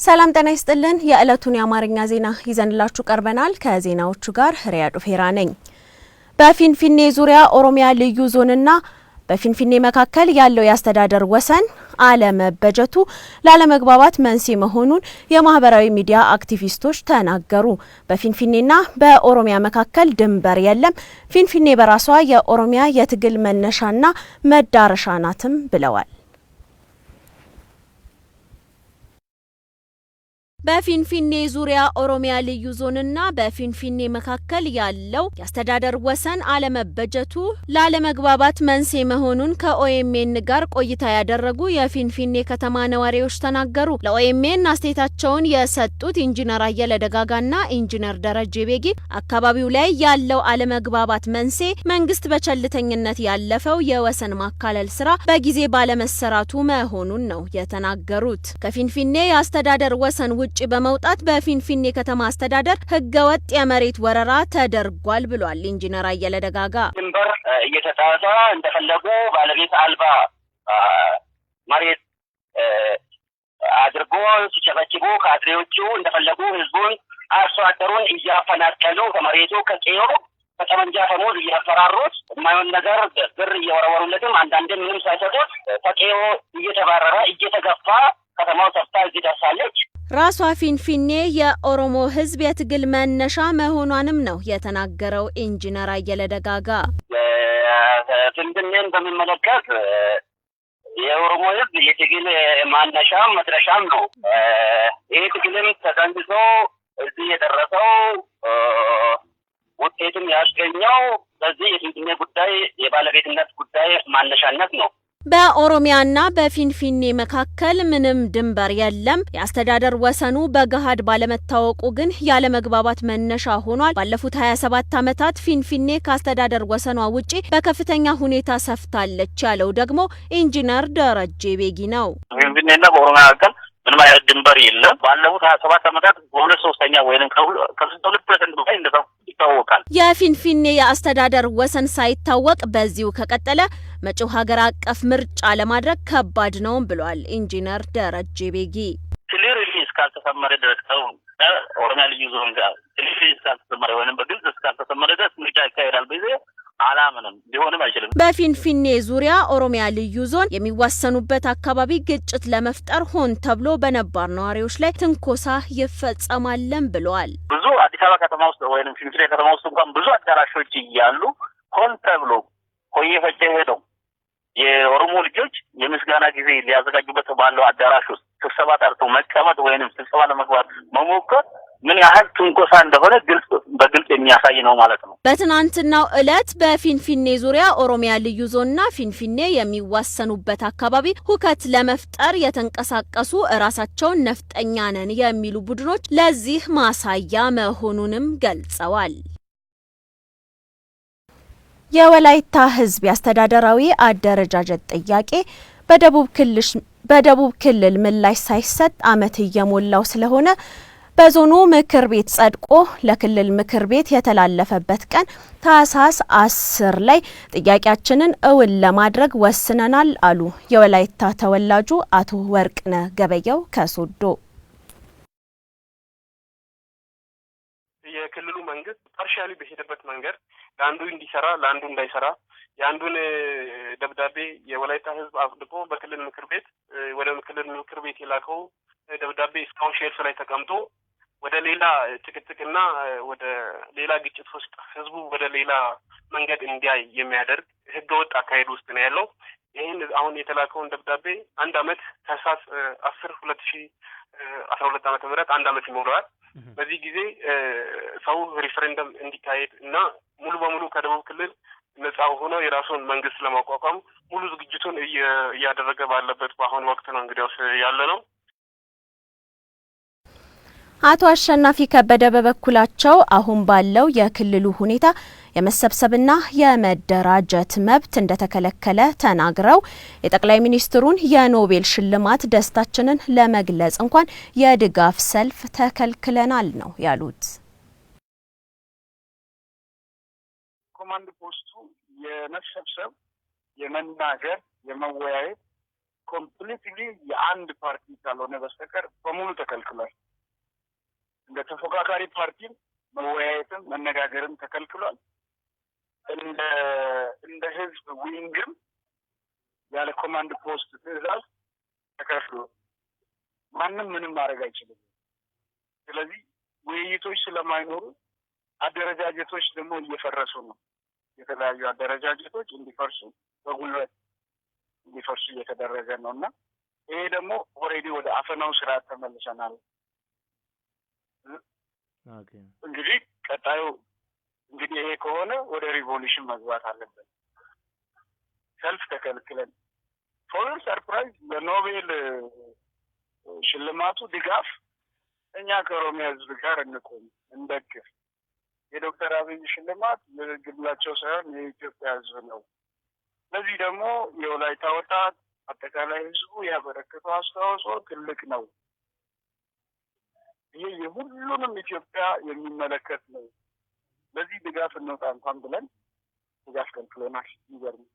ሰላም ጤና ይስጥልን የዕለቱን የአማርኛ ዜና ይዘንላችሁ ቀርበናል ከዜናዎቹ ጋር ሪያዱ ፌራ ነኝ በፊንፊኔ ዙሪያ ኦሮሚያ ልዩ ዞንና በፊንፊኔ መካከል ያለው ያስተዳደር ወሰን አለመበጀቱ ላለመግባባት መንስኤ መሆኑን የማህበራዊ ሚዲያ አክቲቪስቶች ተናገሩ በፊንፊኔና በኦሮሚያ መካከል ድንበር የለም ፊንፊኔ በራሷ የኦሮሚያ የትግል መነሻና መዳረሻ ናትም ብለዋል በፊንፊኔ ዙሪያ ኦሮሚያ ልዩ ዞንና በፊንፊኔ መካከል ያለው ያስተዳደር ወሰን አለመበጀቱ ላለመግባባት መንስኤ መሆኑን ከኦኤምኤን ጋር ቆይታ ያደረጉ የፊንፊኔ ከተማ ነዋሪዎች ተናገሩ ለኦኤምኤን አስተያየታቸውን የሰጡት ኢንጂነር አየለ ደጋጋና ኢንጂነር ደረጀ ቤጊ አካባቢው ላይ ያለው አለመግባባት መንስኤ መንግስት በቸልተኝነት ያለፈው የወሰን ማካለል ስራ በጊዜ ባለመሰራቱ መሆኑን ነው የተናገሩት ከፊንፊኔ ያስተዳደር ወሰን ውጭ በመውጣት በፊንፊኔ ከተማ አስተዳደር ህገወጥ የመሬት ወረራ ተደርጓል ብሏል ኢንጂነር አየለ ደጋጋ ድንበር እየተጣሳ እንደፈለጉ ባለቤት አልባ መሬት አድርጎ ሲጨበጭቡ ካድሬዎቹ እንደፈለጉ ህዝቡን አርሶ አደሩን እያፈናቀሉ ከመሬቱ ከቀዮ ከጠመንጃ ፈሙዝ እያፈራሩት የማይሆን ነገር ብር እየወረወሩለትም አንዳንዴ ምንም ሳይሰጡት ከቀዮ እየተባረረ እየተገፋ ከተማው ተፍታ እዚህ ደርሳለች ራሷ ፊንፊኔ የኦሮሞ ህዝብ የትግል መነሻ መሆኗንም ነው የተናገረው ኢንጂነር አየለ ደጋጋ ፊንፊኔን በሚመለከት የኦሮሞ ህዝብ የትግል ማነሻም መድረሻም ነው ይሄ ትግልም ተጠንስሶ እዚህ የደረሰው ውጤቱም ያስገኘው በዚህ የፊንፊኔ ጉዳይ የባለቤትነት ጉዳይ ማነሻነት ነው በኦሮሚያና በፊንፊኔ መካከል ምንም ድንበር የለም ያስተዳደር ወሰኑ በገሃድ ባለመታወቁ ግን ያለ መግባባት መነሻ ሆኗል ባለፉት 27 ዓመታት ፊንፊኔ ካስተዳደር ወሰኗ ውጪ በከፍተኛ ሁኔታ ሰፍታለች ያለው ደግሞ ኢንጂነር ደረጀ ቤጊ ነው ፊንፊኔና በኦሮሚያ መካከል ምንም አይነት ድንበር የለም ባለፉት 27 ዓመታት በሁለት ሶስተኛ ወይንም ከ2% በላይ እንደው ይታወቃል የፊንፊኔ የአስተዳደር ወሰን ሳይታወቅ በዚሁ ከቀጠለ መጪው ሀገር አቀፍ ምርጫ ለማድረግ ከባድ ነው ብሏል ኢንጂነር ደረጀ ቤጊ ክሊርሊ እስካልተሰመረ ድረስ ኦሮሚያ ልዩ ዞን ጋር ክሊርሊ እስካልተሰመረ ወይንም በግልጽ እስካልተሰመረ ድረስ ምርጫ ይካሄዳል በዚህ አላምንም ሊሆንም አይችልም በፊንፊኔ ዙሪያ ኦሮሚያ ልዩ ዞን የሚዋሰኑበት አካባቢ ግጭት ለመፍጠር ሆን ተብሎ በነባር ነዋሪዎች ላይ ትንኮሳ ይፈጸማልም ብለዋል ብዙ አዲስ አበባ ከተማ ውስጥ ወይንም ፊንፊኔ ከተማ ውስጥ እንኳን ብዙ አዳራሾች ይያሉ ሆን ተብሎ ቆየፈጨ ሄደው የኦሮሞ ልጆች የምስጋና ጊዜ ሊያዘጋጁበት ባለው አዳራሽ ውስጥ ስብሰባ ጠርተው መቀመጥ ወይንም ስብሰባ ለመግባት መሞከር ምን ያህል ትንኮሳ እንደሆነ በግልጽ የሚያሳይ ነው ማለት ነው በትናንትናው ዕለት በፊንፊኔ ዙሪያ ኦሮሚያ ልዩ ዞንና ፊንፊኔ የሚዋሰኑበት አካባቢ ሁከት ለመፍጠር የተንቀሳቀሱ ራሳቸውን ነፍጠኛ ነን የሚሉ ቡድኖች ለዚህ ማሳያ መሆኑንም ገልጸዋል የወላይታ ህዝብ ያስተዳደራዊ አደረጃጀት ጥያቄ በደቡብ ክልል ምላሽ ሳይሰጥ አመት እየሞላው ስለሆነ በዞኑ ምክር ቤት ጸድቆ ለክልል ምክር ቤት የተላለፈበት ቀን ታህሳስ 10 ላይ ጥያቄያችንን እውን ለማድረግ ወስነናል አሉ የወላይታ ተወላጁ አቶ ወርቅነህ ገበየው ከሶዶ የክልሉ መንግስት ፓርሻሊ በሄደበት መንገድ ለአንዱ እንዲሰራ ለአንዱ እንዳይሰራ የአንዱን ደብዳቤ የወላይታ ህዝብ አጽድቆ በክልል ምክር ቤት ወደ ክልል ምክር ቤት የላከው ደብዳቤ እስካሁን ሼልፍ ላይ ተቀምጦ ወደ ሌላ ጭቅጭቅና ወደ ሌላ ግጭት ውስጥ ህዝቡ ወደ ሌላ መንገድ እንዲያይ የሚያደርግ ህገወጥ አካሄድ ውስጥ ነው ያለው ይሄን አሁን የተላከውን ደብዳቤ አንድ አመት ታህሳስ 10 2012 ዓመተ ምህረት አንድ አመት ይሞላዋል በዚህ ጊዜ ሰው ሪፈረንደም እንዲካሄድ እና ሙሉ በሙሉ ከደቡብ ክልል ነፃ ሆኖ የራሱን መንግስት ለማቋቋም ሙሉ ዝግጅቱን እያደረገ ባለበት በአሁኑ ወቅት ነው እንግዲያው ያለ ነው አቶ አሸናፊ ከበደ በበኩላቸው አሁን ባለው የክልሉ ሁኔታ የመሰብሰብና የመደራጀት መብት እንደተከለከለ ተናግረው የጠቅላይ ሚኒስትሩን የኖቤል ሽልማት ደስታችንን ለመግለጽ እንኳን የድጋፍ ሰልፍ ተከልክለናል ነው ያሉት ኮማንድ ፖስቱ የመሰብሰብ የመናገር የመወያየት ኮምፕሊትሊ የአንድ ፓርቲ ካልሆነ በስተቀር በሙሉ ተከልክሏል። እንደ ተፎካካሪ ፓርቲ መወያየትም መነጋገርም ተከልክሏል። እንደ ህዝብ ዊንግም ያለ ኮማንድ ፖስት ትዕዛዝ ተከልክሏል። ማንም ምንም ማድረግ አይችልም። ስለዚህ ውይይቶች ስለማይኖሩ አደረጃጀቶች ደግሞ እየፈረሱ ነው። የተለያዩ አደረጃጀቶች እንዲፈርሱ በጉልበት እንዲፈርሱ እየተደረገ ነው እና ይሄ ደግሞ ኦልሬዲ ወደ አፈናው ስርዓት ተመልሰናል። እንግዲህ ቀጣዩ እንግዲህ ይሄ ከሆነ ወደ ሪቮሉሽን መግባት አለበት። ሰልፍ ተከልክለን ፎር ሰርፕራይዝ በኖቤል ሽልማቱ ድጋፍ እኛ ከኦሮሚያ ህዝብ ጋር እንቆም እንደግፍ። የዶክተር አብይ ሽልማት የግላቸው ሳይሆን የኢትዮጵያ ህዝብ ነው። ለዚህ ደግሞ የወላይታ ወጣት አጠቃላይ ህዝቡ ያበረከተው አስተዋጽኦ ትልቅ ነው። ይሄ የሁሉንም ኢትዮጵያ የሚመለከት ነው። ለዚህ ድጋፍ እንውጣ እንኳን ብለን ድጋፍ ከልክለናል። ይገርም።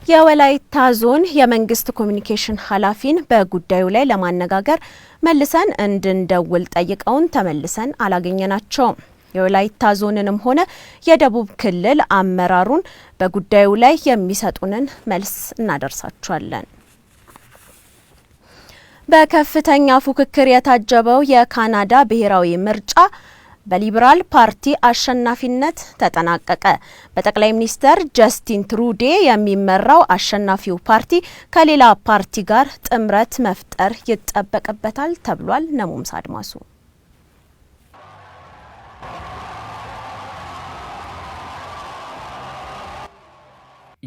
የወላይታ ዞን የመንግስት ኮሚኒኬሽን ኃላፊን በጉዳዩ ላይ ለማነጋገር መልሰን እንድንደውል ጠይቀውን ተመልሰን አላገኘናቸውም። የወላይታ ዞንንም ሆነ የደቡብ ክልል አመራሩን በጉዳዩ ላይ የሚሰጡንን መልስ እናደርሳቸዋለን። በከፍተኛ ፉክክር የታጀበው የካናዳ ብሔራዊ ምርጫ በሊበራል ፓርቲ አሸናፊነት ተጠናቀቀ። በጠቅላይ ሚኒስትር ጀስቲን ትሩዴ የሚመራው አሸናፊው ፓርቲ ከሌላ ፓርቲ ጋር ጥምረት መፍጠር ይጠበቅበታል ተብሏል። ነሙምሳ አድማሱ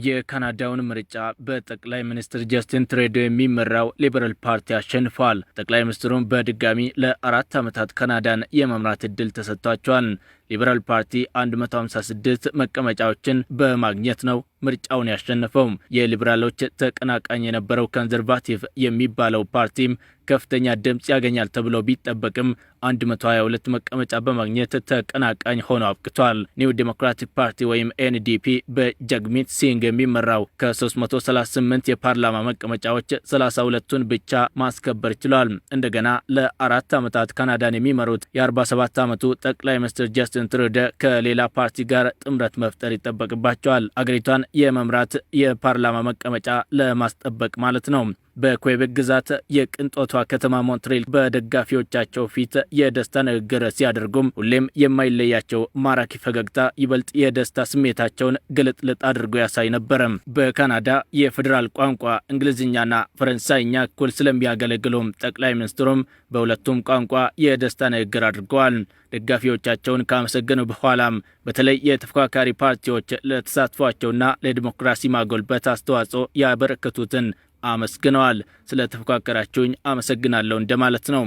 የካናዳውን ምርጫ በጠቅላይ ሚኒስትር ጀስቲን ትሩዴ የሚመራው ሊበራል ፓርቲ አሸንፏል። ጠቅላይ ሚኒስትሩም በድጋሚ ለ4 ዓመታት ካናዳን የመምራት እድል ተሰጥቷቸዋል። ሊበራል ፓርቲ 156 መቀመጫዎችን በማግኘት ነው ምርጫውን ያሸነፈው። የሊበራሎች ተቀናቃኝ የነበረው ኮንዘርቫቲቭ የሚባለው ፓርቲም ከፍተኛ ድምጽ ያገኛል ተብሎ ቢጠበቅም 122 መቀመጫ በማግኘት ተቀናቃኝ ሆኖ አብቅቷል። ኒው ዲሞክራቲክ ፓርቲ ወይም ኤንዲፒ በጀግሚት ሲንግ የሚመራው ከ338 የፓርላማ መቀመጫዎች 32ቱን ብቻ ማስከበር ችሏል። እንደገና ለ4 ዓመታት ካናዳን የሚመሩት የ47 ዓመቱ ጠቅላይ ሚኒስትር ጀስቲን ትሩዴ ከሌላ ፓርቲ ጋር ጥምረት መፍጠር ይጠበቅባቸዋል። አገሪቷን የመምራት የፓርላማ መቀመጫ ለማስጠበቅ ማለት ነው። በኩዌቤክ ግዛት የቅንጦቷ ከተማ ሞንትሬል በደጋፊዎቻቸው ፊት የደስታ ንግግር ሲያደርጉም ሁሌም የማይለያቸው ማራኪ ፈገግታ ይበልጥ የደስታ ስሜታቸውን ግልጥልጥ አድርጎ ያሳይ ነበር። በካናዳ የፌዴራል ቋንቋ እንግሊዝኛና ፈረንሳይኛ እኩል ስለሚያገለግሉም ጠቅላይ ሚኒስትሩም በሁለቱም ቋንቋ የደስታ ንግግር አድርገዋል። ደጋፊዎቻቸውን ካመሰገኑ በኋላም በተለይ የተፎካካሪ ፓርቲዎች ለተሳትፏቸውና ለዲሞክራሲ ማጎልበት አስተዋጽኦ ያበረከቱትን አመስግነዋል። ስለ ተፎካከራችሁኝ አመሰግናለሁ እንደማለት ነው።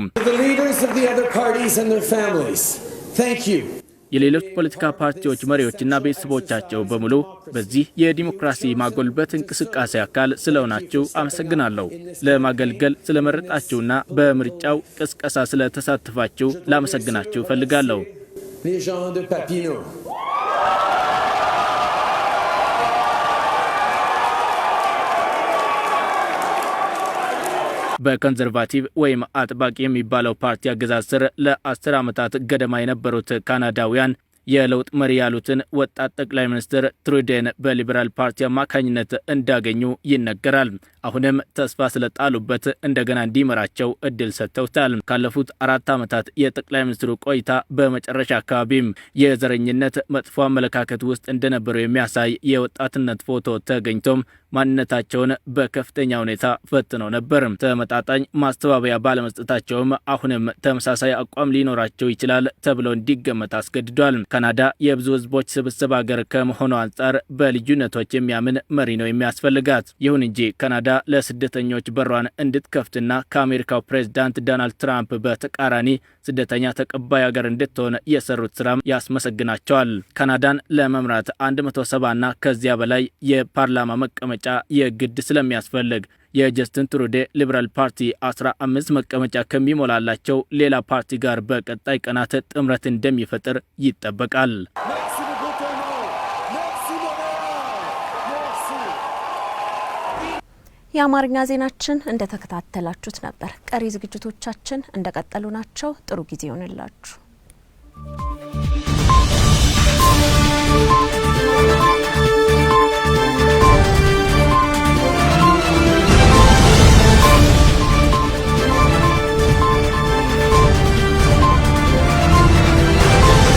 የሌሎች ፖለቲካ ፓርቲዎች መሪዎችና ቤተሰቦቻቸው በሙሉ በዚህ የዲሞክራሲ ማጎልበት እንቅስቃሴ አካል ስለሆናችሁ አመሰግናለሁ። ለማገልገል ስለመረጣችሁና በምርጫው ቅስቀሳ ስለተሳተፋችሁ ላመሰግናችሁ እፈልጋለሁ። በኮንዘርቫቲቭ ወይም አጥባቂ የሚባለው ፓርቲ አገዛዝ ስር ለ10 ዓመታት ገደማ የነበሩት ካናዳውያን የለውጥ መሪ ያሉትን ወጣት ጠቅላይ ሚኒስትር ትሩዴን በሊበራል ፓርቲ አማካኝነት እንዳገኙ ይነገራል። አሁንም ተስፋ ስለጣሉበት እንደገና እንዲመራቸው እድል ሰጥተውታል። ካለፉት 4 ዓመታት የጠቅላይ ሚኒስትሩ ቆይታ በመጨረሻ አካባቢም የዘረኝነት መጥፎ አመለካከት ውስጥ እንደነበሩ የሚያሳይ የወጣትነት ፎቶ ተገኝቶም ማንነታቸውን በከፍተኛ ሁኔታ ፈትነው ነበር። ተመጣጣኝ ማስተባበያ ባለመስጠታቸውም አሁንም ተመሳሳይ አቋም ሊኖራቸው ይችላል ተብሎ እንዲገመት አስገድዷል። ካናዳ የብዙ ህዝቦች ስብስብ ሀገር ከመሆኑ አንጻር በልዩነቶች የሚያምን መሪ ነው የሚያስፈልጋት። ይሁን እንጂ ካናዳ ለስደተኞች በሯን እንድትከፍትና ከአሜሪካው ፕሬዝዳንት ዶናልድ ትራምፕ በተቃራኒ ስደተኛ ተቀባይ ሀገር እንድትሆን የሰሩት ስራም ያስመሰግናቸዋል። ካናዳን ለመምራት 170ና ከዚያ በላይ የፓርላማ መቀመጫ የግድ ስለሚያስፈልግ የጀስቲን ትሩዴ ሊበራል ፓርቲ 15 መቀመጫ ከሚሞላላቸው ሌላ ፓርቲ ጋር በቀጣይ ቀናት ጥምረት እንደሚፈጥር ይጠበቃል። የአማርኛ ዜናችን እንደተከታተላችሁት ነበር። ቀሪ ዝግጅቶቻችን እንደቀጠሉ ናቸው። ጥሩ ጊዜ ይሁንላችሁ።